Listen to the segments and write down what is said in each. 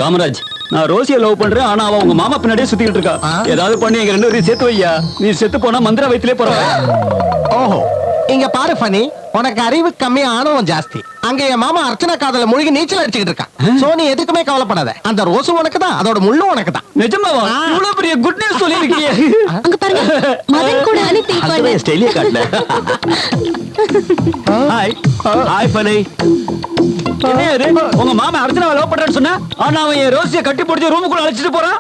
காமராஜ், நான் ரோசியை லவ் பண்றேன். ஆனா அவ உங்க மாமா பின்னாடியே சுத்திட்டு இருக்கா. ஏதாவது பண்ணி எங்க ரெண்டு பேரையும் சேர்த்து வையா. நீ செத்து போனா மந்திர வயித்திலே போற. ஓஹோ, இங்க பாரு ஃபனி, உனக்கு அறிவு கம்மி, ஆணவம் ஜாஸ்தி. அங்க என் மாமா அர்ச்சனா காதல மூழ்கி நீச்சல் அடிச்சுக்கிட்டு இருக்கான். சோ நீ எதுக்குமே கவலைப்படாத. அந்த ரோஸும் உனக்கு தான், அதோட முள்ளும் உனக்கு தான். நிஜமாவா? இவ்வளவு பெரிய குட் நியூஸ் சொல்லிருக்கீங்க. அங்க பாருங்க, மதன் கூட அனிதா அதுவே ஸ்டைலியா காட்டல. Hi hi funny. உங்க மாமா அர்ச்சனாவை லவ் பண்றேன்னு சொன்னா, ஆனா அவன் என் ரோசியை கட்டி பிடிச்சி ரூமுக்குள்ள அழைச்சிட்டு போறான்.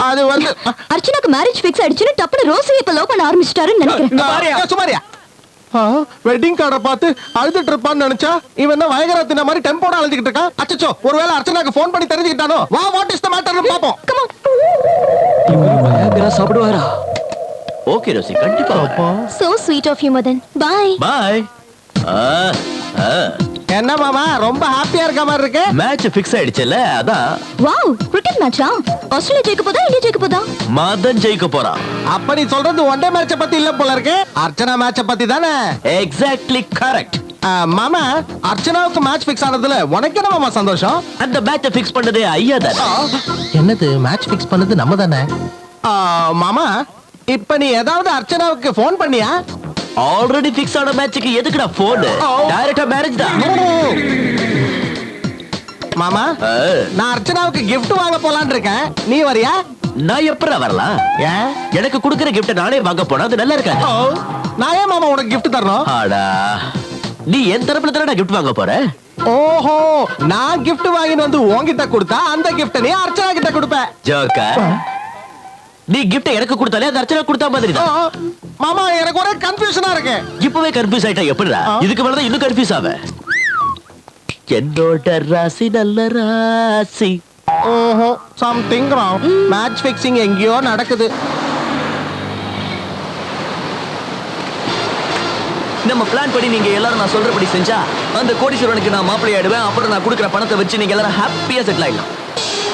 அது வந்து அர்ச்சனாக்கு மேரேஜ் ஃபிக்ஸ் ஆயிடுச்சுன்னு டப்புனு ரோஸை இப்ப லவ் பண்ண ஆரம்பிச்சிட்டாருன்னு நினைக்கிறேன். சுமாரியா வெட்டிங் கார்டை பார்த்து அழுதுட்டு இருப்பான்னு நினைச்சா இவன் தான் வயகரா தின்ன மாதிரி டெம்போட அழுதுகிட்டு இருக்கான். அச்சச்சோ, ஒருவேளை அர்ச்சனாக்கு ஃபோன் பண்ணி தெரிஞ்சுக்கிட்டானோ? வா, வாட் இஸ் தி மேட்டர்னு பாப்போம். Come on. வயகரா சாப்பிடுவாரா? ஓகே ரோசி, கண்டிப்பா. So sweet of you Madan. Bye. Bye. என்ன மாமா, ரொம்ப ஹாப்பியா இருக்க மாதிரி இருக்கு. மேட்ச் ஃபிக்ஸ் ஆயிடுச்சுல, அதான். வாவ், கிரிக்கெட் மேட்சா? ஆஸ்திரேலியா ஜெயிக்க போதா இந்தியா ஜெயிக்க போதா? மதன் ஜெயிக்க போறான். அப்ப நீ சொல்றது ஒன் டே மேட்ச பத்தி இல்ல போல இருக்கு. அர்ச்சனா மேட்ச பத்தி தானே? Exactly correct. மாமா, அர்ச்சனாவுக்கு மேட்ச் ஃபிக்ஸ் ஆனதுல உனக்கு என்ன மாமா சந்தோஷம்? அந்த மேட்சை ஃபிக்ஸ் பண்ணதே ஐயா தானே. என்னது மேட்ச் ஃபிக்ஸ் பண்ணது நம்ம தானே? மாமா, இப்ப நீ ஏதாவது அர்ச்சனாவுக்கு ஃபோன் பண்ணியா? ஆல்ரெடி ஃபிக்ஸ் ஆன மேட்சுக்கு எதுக்குடா போன்? டைரக்டா மேரேஜ் தான். மாமா, நான் அர்ச்சனாவுக்கு gift வாங்க போலான்னு இருக்கேன். நீ வரியா? நான் எப்பறா வரலாம்? ஏன்? எனக்கு கொடுக்கிற gift நானே வாங்க போனா அது நல்லா இருக்காது. நான் ஏன் மாமா உனக்கு gift தரணும்? ஆடா, நீ என் தரப்புல தானே gift வாங்க போற? ஓஹோ, நான் gift வாங்கிட்டு வந்து உன்கிட்ட கொடுத்தா அந்த gift நீ அர்ச்சனா கிட்ட கொடுப்ப. ஜோக்கா, நீ gift எனக்கு கொடுத்தாலே அது அர்ச்சனா கொடுத்தா மாதிரி தான். மாமா, எனக்கு ஒரே கன்ஃபியூஷனா இருக்கு. இப்பவே கன்ஃபியூஸ் ஆயிட்டா எப்படிடா? இதுக்கு மேல தான் இன்னும் கன்ஃபியூஸ் ஆவே. என்னோட ராசி நல்ல ராசி. ஓஹோ, சம்திங் ராங். மேட்ச் ஃபிக்ஸிங் எங்கேயோ நடக்குது. நம்ம பிளான் படி நீங்க எல்லாரும் நான் சொல்றபடி செஞ்சா அந்த கோடீஸ்வரனுக்கு நான் மாப்பிள்ளை ஆயிடுவேன். அப்புறம் நான் கொடுக்குற பணத்தை வச்சு நீங்க எல்லாரும் ஹாப்பியா செட்டில் ஆயிடலாம்.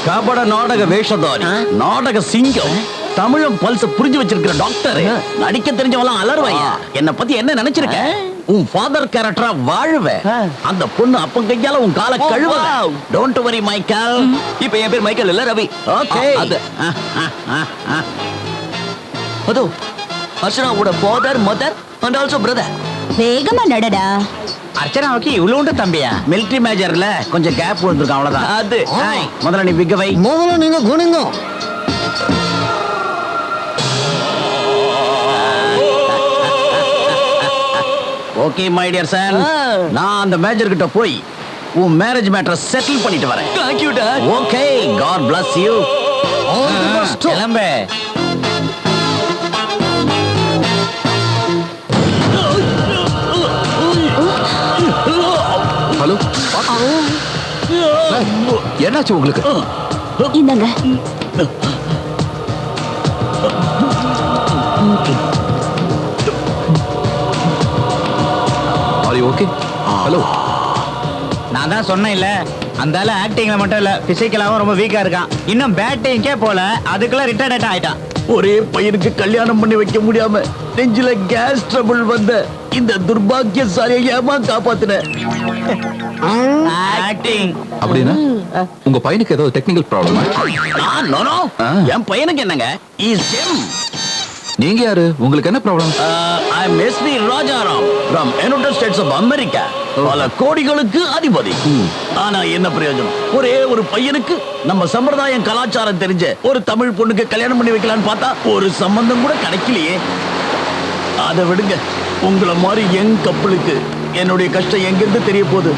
கபட நாடக வேஷதாரி, நாடக சிங்கம், தமிழம் பல்ச புரிஞ்சு வச்சிருக்கிற டாக்டர், நடிக்க தெரிஞ்சவெல்லாம் அலறுவாங்க. என்ன பத்தி என்ன நினைச்சிருக்க? உன் ஃபாதர் கேரக்டரா வாழ்வேன். அந்த பொண்ணு அப்பன் கையால உன் காலை கழுவ. Don't worry Michael. இப்போ என் பேர் மைக்கேல் இல்ல, ரவி. ஓகே, அது அதோ அர்ச்சனாவோட father, mother and also brother. வேகமா நடடா. அர்ச்சனாவுக்கு இவ்வளவுண்டு தம்பியா? மிலிட்டரி மேஜர்ல கொஞ்சம் கேப் விழுந்திருக்கான், அவ்வளவுதான். அது முதல்ல நீ பிக்க வை. முதல்ல நீங்க குனிங்க. ஓகே மை டியர் சன், நான் அந்த மேஜர் கிட்ட போய் உன் மேரேஜ் மேட்டரை செட்டில் பண்ணிட்டு வரேன். Thank you dad. Okay, God bless you. கிளம்பு. ஹலோ, என்னாச்சு உங்களுக்கு? இந்தாங்க. Are you okay? ஹலோ, நான் தான் சொன்னேன் இல்ல, அந்த ஆளு ஆக்டிங்ல மட்டும் இல்ல பிசிக்கலாவும் ரொம்ப வீக்கா இருக்கான். இன்னும் பேட்டிங்கே போல, அதுக்குள்ள ரிட்டையர்ட் ஆயிட்டான். ஒரே பையனுக்கு கல்யாணம் பண்ணி வைக்க முடியாம நெஞ்சில கேஸ் ட்ரபிள் வந்த இந்த துர்பாக்கியசாலியை ஏமா காப்பாத்துன? ஆக்டிங் அப்படின்னா உங்க பையனுக்கு ஏதாவது டெக்னிக்கல் ப்ராப்ளமா? என் பையனுக்கு என்னங்க? நீங்க யாரு? உங்களுக்கு என்ன problem? I am SP Rajaram from United States of America. பல கோடிகளுக்கு அதிபதி. ஆனா என்ன பிரயோஜனம்? ஒரே ஒரு பையனுக்கு நம்ம சம்பிரதாயம் கலாச்சாரம் தெரிஞ்ச ஒரு தமிழ் பொண்ணுக்கு கல்யாணம் பண்ணி வைக்கலான்னு பார்த்தா ஒரு சம்பந்தம் கூட கிடைக்கலையே. அதை விடுங்க, உங்களை மாதிரி யங் கப்பலுக்கு என்னுடைய கஷ்டம் எங்கிருந்து தெரிய போகுது?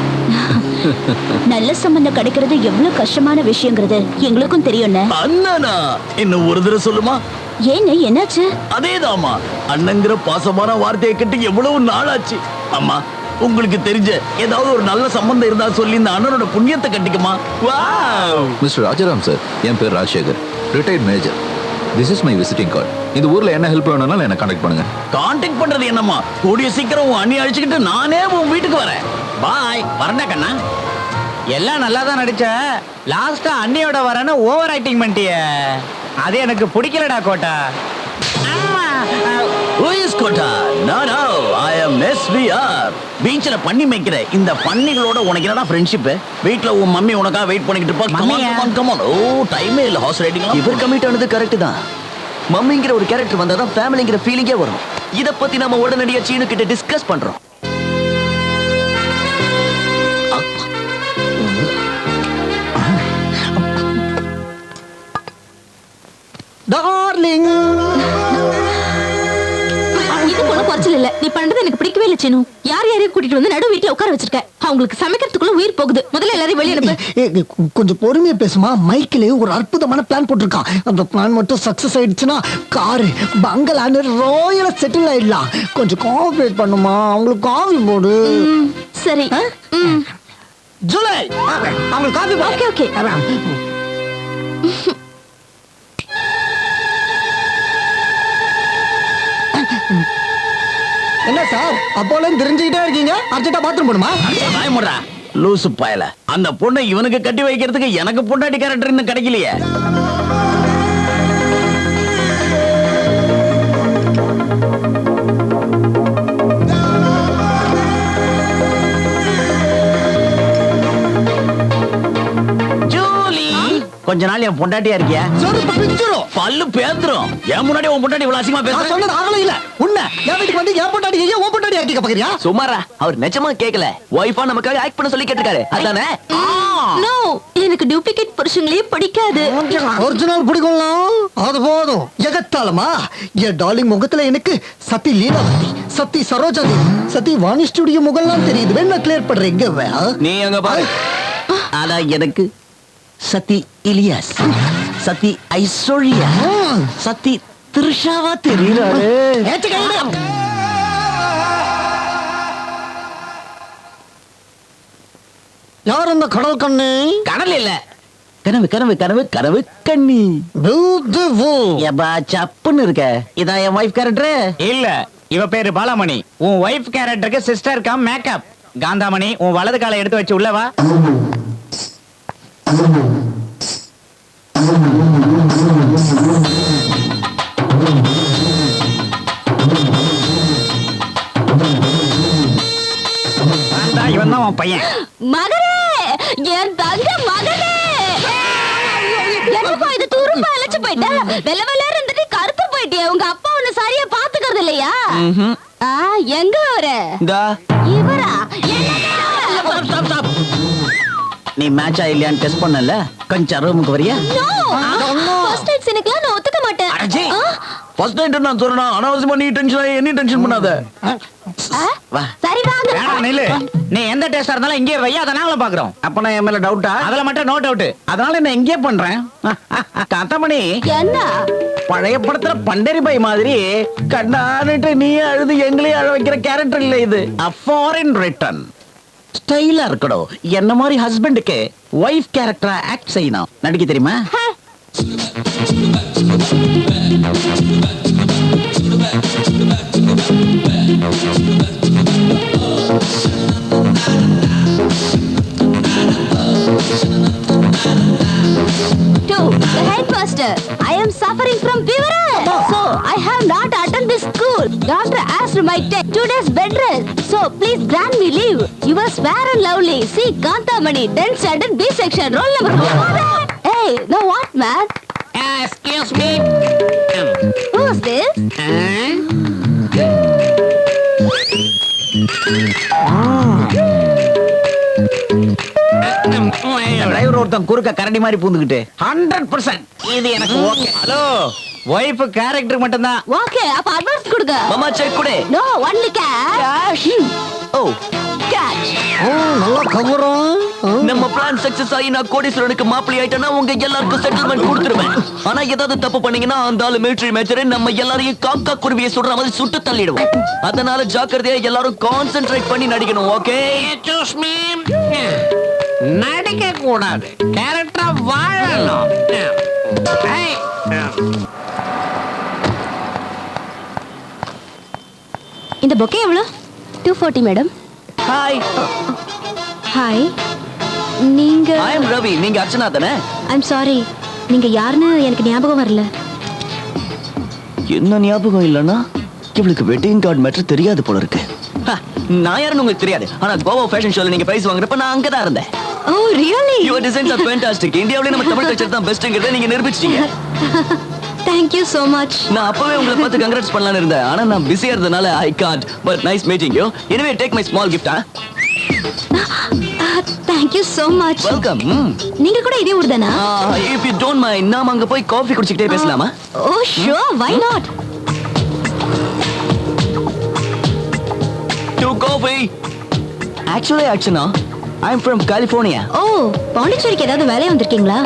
நல்ல சம்பந்தம் கிடைக்கிறது எவ்வளவு கஷ்டமான விஷயங்கிறது எங்களுக்கும் தெரியும்ல. அண்ணனா இன்னும் ஒரு தடவை சொல்லுமா? ஏன்னு என்னாச்சு? அதேதாமா, அண்ணங்கிற பாசமான வார்த்தையை கட்டி எவ்வளவு நாளாச்சு. அம்மா, உங்களுக்கு தெரிஞ்ச ஏதாவது ஒரு நல்ல சம்பந்தம் இருந்தா சொல்லி இந்த அண்ணனோட புண்ணியத்தை கட்டிக்குமா? மிஸ்டர் ராஜாராம் சார், என் பேர் Rajasekhar, retired major. This is my visiting card. இந்த ஊர்ல என்ன ஹெல்ப் வேணும்னாலும் என்ன கான்டாக்ட் பண்ணுங்க. கான்டாக்ட் பண்றது என்னம்மா? கூடிய சீக்கிரம் உன் அண்ணி அழைச்சிக்கிட்டு நானே உன் வீட்டுக்கு வரேன். பாய். வரண்டா கண்ணா. எல்லாம் நல்லா தான் நடிச்ச, லாஸ்டா அண்ணியோட வரன்னு ஓவர் ஆக்டிங் பண்ணிட்டிய. அது எனக்கு பிடிக்கலடா Kota. Who is Kota? No, I am mess V R. பீச்ல பண்ணி மேய்க்கிற இந்த பன்னிகளோட உனக்கு என்னடா ஃப்ரெண்ட்ஷிப்? வீட்ல உன் மம்மி உனக்காக வெயிட் பண்ணிட்டு இருப்பா. மம்மியா? Come on. ஓ டைமே இல்ல ஹார்ஸ் ரைடிங். இவர் கமிட் ஆனது கரெக்ட் தான். மம்மிங்கிற ஒரு கேரக்டர் வந்தா தான் ஃபேமிலிங்கிற ஃபீலிங்கே வரும். இத பத்தி நம்ம உடனடியா சீனு கிட்ட டிஸ்கஸ் பண்றோம். டார்லிங், இது ஒண்ணு குறைச்சல் இல்ல. நீ பண்றது எனக்கு பிடிக்கவே இல்ல சீனு. யார் யாரையும் கூட்டிட்டு வந்து நடு வீட்டுல உட்கார வச்சிருக்க. அவங்களுக்கு சமைக்கிறதுக்குள்ள உயிர் போகுது. முதல்ல எல்லாரையும் வெளிய அனுப்பு. கொஞ்சம் பொறுமையா பேசுமா. மைக்கில் ஒரு அற்புதமான பிளான் போட்டிருக்கான். அந்த பிளான் மட்டும் சக்சஸ் ஆயிடுச்சுன்னா காரு பங்களான்னு ராயலா செட்டில் ஆயிடலாம். கொஞ்சம் கோஆபரேட் பண்ணுமா. அவங்களுக்கு காஃபி போடு. சரி. ஜூலை, அவங்களுக்கு காஃபி போடு. Okay okay. என்ன சார் அப்போல தெரிஞ்சுக்கிட்டே இருக்கீங்க? அர்ஜென்ட்டா பாத்ரூம் போணுமா? பயமுடா லூசு பயல. அந்த பொண்ணை இவனுக்கு கட்டி வைக்கிறதுக்கு எனக்கு பொண்டாட்டி கேரக்டர் இன்னும் கிடைக்கலையே. ஜூலி, கொஞ்ச நாள் என் பொண்டாட்டியா இருக்கியா? சொருப்பு பிஞ்சிரும். பல்லு பேந்துரும். என் முன்னாடி உன் பொண்டாட்டி இவ்வளவு அசிங்கமா நான் பேசுற? சொன்னது ஆகல இல்ல. உன்ன என் வீட்டுக்கு வந்து என் பொண்டாட்டி ஏன் உன் பொண்டாட்டி ஆக்கிக்க பாக்குறியா? சுமாரா அவர் நிஜமா கேக்கல. வைஃபா நமக்காக ஆக்ட் பண்ண சொல்லி கேட்டிருக்காரு. அதானே? நோ, எனக்கு டூப்ளிகேட் புருஷங்களே பிடிக்காது. ஒரிஜினல் பிடிக்கும். அது போதும். எகத்தாலமா என் டார்லிங் முகத்துல எனக்கு சத்தி லீலாவதி, சத்தி சரோஜா தேவி, சத்தி வாணி ஸ்டுடியோ முகம்லாம் தெரியுது. வேணா கிளியர் பண்றேங்க. நீ அங்க பாரு. ஆனா எனக்கு சத்தி இலியாஸ், சத்தி ஐஸ்வர்யா, சத்தி த்ரிஷாவா தெரியறாரு. யார் அந்த கடல் கண்ணு? கடல் இல்ல, கனவு கனவு கனவு கனவு கண்ணி. எப்பா சப்புன்னு இருக்க. இதான் என் வைஃப் கேரக்டர். இல்ல, இவ பேரு பாலாமணி. உன் வைஃப் கேரக்டருக்கு சிஸ்டர் கம் மேக்கப். காந்தாமணி, உன் வலது காலை எடுத்து வச்சு உள்ள வா. இவன் தான் உன் பையன். மகனே, என் தங்க மகனே. என்னப்பா இது துரும்பா இழைச்சு போயிட்ட? வெள்ள வெள்ளேற இருந்துட்டு கருத்து போயிட்டியே. உங்க அப்பா உன்னை சரியா பாத்துக்கிறது இல்லையா? எங்க அவரு? இவரா? நீ மேட்சா இல்லையான்னு டெஸ்ட் பண்ணல. கொஞ்சம் ரூமுக்கு வரியா? ஃபர்ஸ்ட் நைட் சீனுக்குலாம் நான் ஒத்துக்க மாட்டேன். ஃபர்ஸ்ட் நைட் நான் சொல்றேன். அனாவசியமா நீ டென்ஷன் ஆகி என்ன டென்ஷன் பண்ணாத. வா. சரி வாங்க. வேணாம் நில்லு. நீ எந்த டேஸ்டா இருந்தாலும் இங்கே வையா, அதை நாங்களும் பாக்குறோம். அப்ப நான் என் மேல டவுட்டா? அதுல மட்டும் நோ டவுட். அதனால என்ன எங்கே பண்றேன். காத்தாமணி, என்ன? பழைய படத்துல பண்டரி பாய் மாதிரி கண்ணான்னுட்டு நீ அழுது எங்களையும் அழ வைக்கிற கேரக்டர் இல்ல இது. ஃபாரின் ரிட்டர்ன் ஸ்டைலா இருக்கணும். என்ன மாதிரி ஹஸ்பண்டுக்கு வைஃப் கேரக்டரா ஆக்ட் செய்யணும். நடிக்க தெரியுமா? To the headmaster, I am suffering from fever. So I have not attended school. Doctor asked my take 2 days bed rest. So please grant me leave. Yours fair and lovely. See Kantamani, 10th standard B section, roll number 4. Hey, now what, man? Excuse me. Who's this? Driver ஒருத்தன் குறுக்க கரடி மாதிரி பூந்துக்கிட்டு 100% இது எனக்கு okay. Hello, wife character மட்டும்தான். Okay, அப்ப advance கொடுங்க. மாமா செக் கொடு. No, only cash. ஓ Cash. நல்லா கவரும். நம்ம பிளான் சக்சஸ் ஆகி நான் கோடீஸ்வரனுக்கு மாப்பிள்ளை ஆயிட்டேன்னா உங்க எல்லாருக்கும் செட்டில்மெண்ட் கொடுத்துருவேன். ஆனா ஏதாவது தப்பு பண்ணீங்கன்னா அந்த ஆளு மிலிட்டரி மேஜர் நம்ம எல்லாரையும் காக்கா குருவியை சுடுற மாதிரி சுட்டு தள்ளிடுவோம். அதனால ஜாக்கிரதையா எல்லாரும் கான்சென்ட்ரேட் பண்ணி நடிக்கணும். ஓகே? நடிக்க கூடாது, கேரக்டரா வாழணும். இந்த பொக்கே எவ்வளவு? 240 மேடம். Hi, hi. நீங்க? ஐ அம் ரவி. நீங்க அர்ச்சனா தானே? ஐம் சாரி, நீங்க யாருன்னு எனக்கு ஞாபகம் வரல. என்ன ஞாபகம் இல்லைன்னா இவளுக்கு வெட்டிங் கார்டு மேட்டர் தெரியாது போல இருக்கு. நான் யாருன்னு உங்களுக்கு தெரியாது ஆனா கோவா ஃபேஷன் ஷோல நீங்க பிரைஸ் வாங்குறப்ப நான் அங்கதான் இருந்தேன். Oh really? Your designs are fantastic. இந்தியாவிலே நம்ம தமிழ் கல்ச்சர் தான் பெஸ்ட்ங்கறதை நீங்க நிரூபிச்சிட்டீங்க. Thank you so much. நான் அப்பவே உங்களை பார்த்து கங்க்ராட்ஸ் பண்ணலாம்னு இருந்தேன் ஆனா நான் பிஸியா இருந்தனால I can't. But nice meeting you. Anyway take my small gift. Thank you so much. Welcome. நீங்க கூட இதே ஊர் தானா? இஃப் யூ டோன்ட் மைண்ட் நாம அங்க போய் காஃபி குடிச்சிட்டே பேசலாமா? ஓ sure, why not? To coffee. Actually, I'm from California. ஓ பாண்டிச்சேரிக்கு ஏதாவது வேலையா வந்திருக்கீங்களா?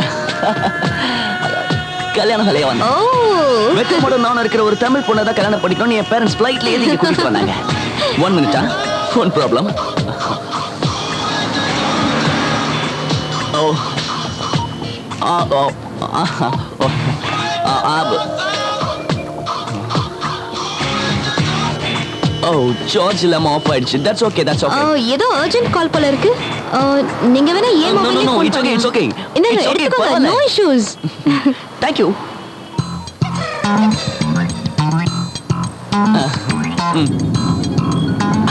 கல்யாண வேலையா வந்தேன். ஓ வெக்கமோட நான் இருக்கிற ஒரு தமிழ் பொண்ணை தான் கல்யாணம் பண்ணிக்கணும். என் பேரண்ட்ஸ் ஃப்ளைட்ல ஏறி இங்க கூட்டிட்டு வந்தாங்க. 1 minute. Phone problem. Oh. Oh, George lam off ஆயிடுச்சு. That's okay. ஏதோ அர்ஜென்ட் கால் போல இருக்கு. நீங்க வேணா ஏன் No, மொபைல்ல no, phone it's okay, it's okay. இல்ல It's okay, எடுத்துக்கோங்க. பரவாயில்ல. No issues. Thank you.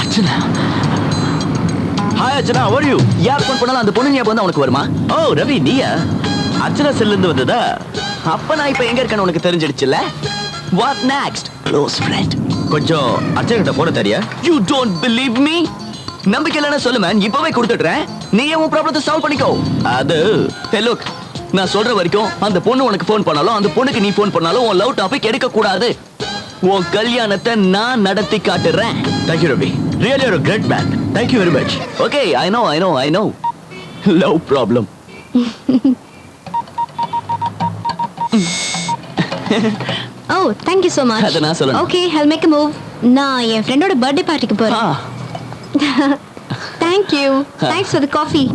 Archana. Hi Archana, how are you? யார் ஃபோன் பண்ணாலும் அந்த பொண்ணு ஞாபகம் தான் உனக்கு வருமா? ஓ ரவி நீயா? அர்ச்சனா செல்ல இருந்து வந்ததா? அப்ப நான் இப்ப எங்க இருக்கேன்னு உனக்கு தெரிஞ்சிடுச்சுல? What next? Close friend. கொஞ்சம் அர்ச்சனா கிட்ட போன தெரியா? You don't believe me? நம்பிக்கை இல்லைன்னா சொல்லு மேன், இப்பவே கொடுத்துடுறேன். நீயே உன் ப்ராப்ளத்தை சால்வ் பண்ணிக்கோ. அது hey look, நான் சொல்ற வரைக்கும் அந்த பொண்ணு உனக்கு ஃபோன் பண்ணாலும் அந்த பொண்ணுக்கு நீ ஃபோன் பண்ணாலும் உன் லவ் டாபிக் எடுக்க கூடாது. உன் கல்யாணத்தை நான் நடத்தி காட்டுறேன். Thank you Ravi. Really you're a great man. Thank you very much. Okay, I know. Love problem. O thank you so much. அத நான் சொல்லணும். Okay, I'll make a move. நான் என் ஃப்ரெண்டோட பர்த்டே பார்ட்டிக்கு போறேன். Thank you. Thanks for the coffee.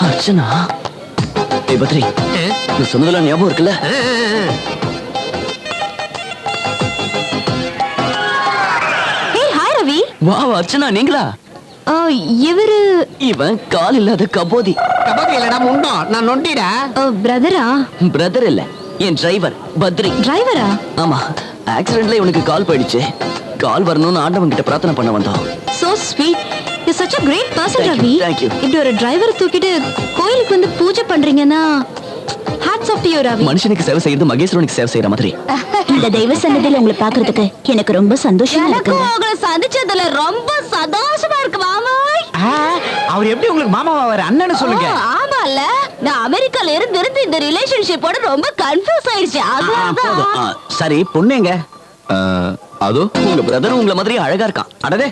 Archana. ஏய் பத்ரி, நீ சொன்னதெல்லாம் ஞாபகம் இருக்குல்ல? Hey, hi Ravi. Wow Archana நீங்களா? இவரு இவன் கால் இல்லாத கபோதி. கபடி இல்லடா முண்டோ, நான் நொண்டிடா. பிரதரா? பிரதர் இல்ல, என் டிரைவர் பத்ரி. டிரைவரா? ஆமா, ஆக்சிடென்ட்ல இவனுக்கு கால் போயிடுச்சு. கால் வரணும்னு ஆண்டவன் கிட்ட பிரார்த்தனை பண்ண வந்தோம். So sweet. You're such a great person, Thank you, Ravi. thank you. இப்படி ஒரு டிரைவர் தூக்கிட்டு கோயிலுக்கு வந்து பூஜை பண்றீங்கன்னா hats off to you, Ravi. மனுஷனுக்கு சேவை செய்யறது மகேஸ்வரனுக்கு சேவை செய்யற மாதிரி. இந்த தெய்வ சன்னதியில உங்களை பாக்குறதுக்கு எனக்கு ரொம்ப சந்தோஷமா இருக்கு. எனக்கு உங்களை சந்திச்சதுல ரொம்ப சந்தோஷமா இருக்கு மாமாய். அவர் எப்படி உங்களுக்கு மாமாவா வர அண்ணன்னு சொல்லுங்க. ஆமால, நான் அமெரிக்கால இருந்து இந்த ரிலேஷன்ஷிப்போட ரொம்ப கன்ஃபியூஸ் ஆயிடுச்சு. அதான். சரி பொண்ணுங்க. அதோ உங்க பிரதர் உங்களை மாதிரி அழகா இருக்கான். அடடே,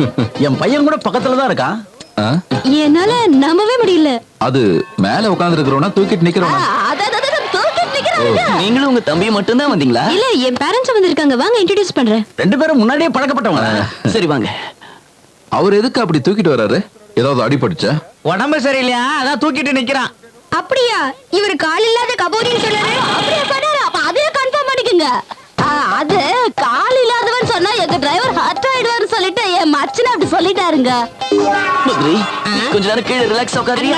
என் பையன் கூட பக்கத்துல தான் இருக்கான். ஆ? என்னால நம்பவே முடியல. அது மேல உட்கார்ந்து இருக்கிறவனா தூக்கிட்டு நிக்கிறவனா? நீங்களும் உங்க தம்பி மட்டும் தான் வந்தீங்களா? இல்ல, என் பேரண்ட்ஸ் வந்திருக்காங்க. வாங்க இன்ட்ரோடியூஸ் பண்றேன். ரெண்டு பேரும் முன்னாடியே பழக்கப்பட்டவங்க. சரி வாங்க. அவர் எதுக்கு அப்படி தூக்கிட்டு வராரு? ஏதாவது அடிபட்டுச்சா? உடம்பு சரியில்லையா, அதான் தூக்கிட்டு நிக்கிறான். அப்படியா? இவர் கால் இல்லாத கபோதின்னு சொன்னாரு. அப்படியே சொன்னாரு. அப்ப அதே கன்ஃபார்ம் பண்ணிக்கங்க. அது கால் இல்லாதவன் சொன்னா எங்க டிரைவர் ஹர்ட் ஆயிடுவார்னு சொல்லிட்டு என் மச்சனை அப்படி சொல்லிட்டாருங்க. பத்ரி, கொஞ்ச நேரம் கீழே ரிலாக்ஸ் உட்காருறியா?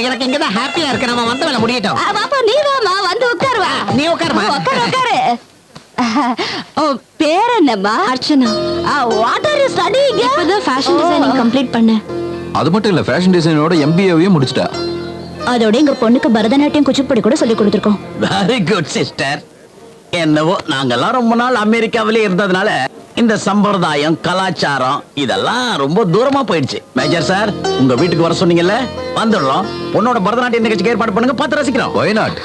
எனக்கு இங்கதான் ஹாப்பியா இருக்கு. நம்ம வந்த வேலை முடியட்டும். பாப்பா நீ வாமா, வந்து உட்காருவா. நீ உட்காருமா. உட்காரு. ஓ பேர் என்னம்மா? Archana. What are you studying? இப்பதான் ஃபேஷன் டிசைனிங் கம்ப்ளீட் பண்ணேன். அது மட்டும் இல்ல, ஃபேஷன் டிசைனோட MBA-வையும் முடிச்சிட்டா. அதோட எங்க பொண்ணுக்கு பரதநாட்டியம் குச்சிப்புடி கூட சொல்லி கொடுத்துருக்கோம். Very good sister. என்னவோ நாங்கெல்லாம் ரொம்ப நாள் அமெரிக்காவிலே இருந்ததுனால இந்த சம்பிரதாயம் கலாச்சாரம் இதெல்லாம் ரொம்ப தூரமா போயிடுச்சு. மேஜர் சார், உங்க வீட்டுக்கு வர சொன்னீங்கல்ல, வந்துடுறோம். பொண்ணோட பரதநாட்டியம் நிகழ்ச்சிக்கு ஏற்பாடு பண்ணுங்க, பார்த்து ரசிக்கிறோம். Why not?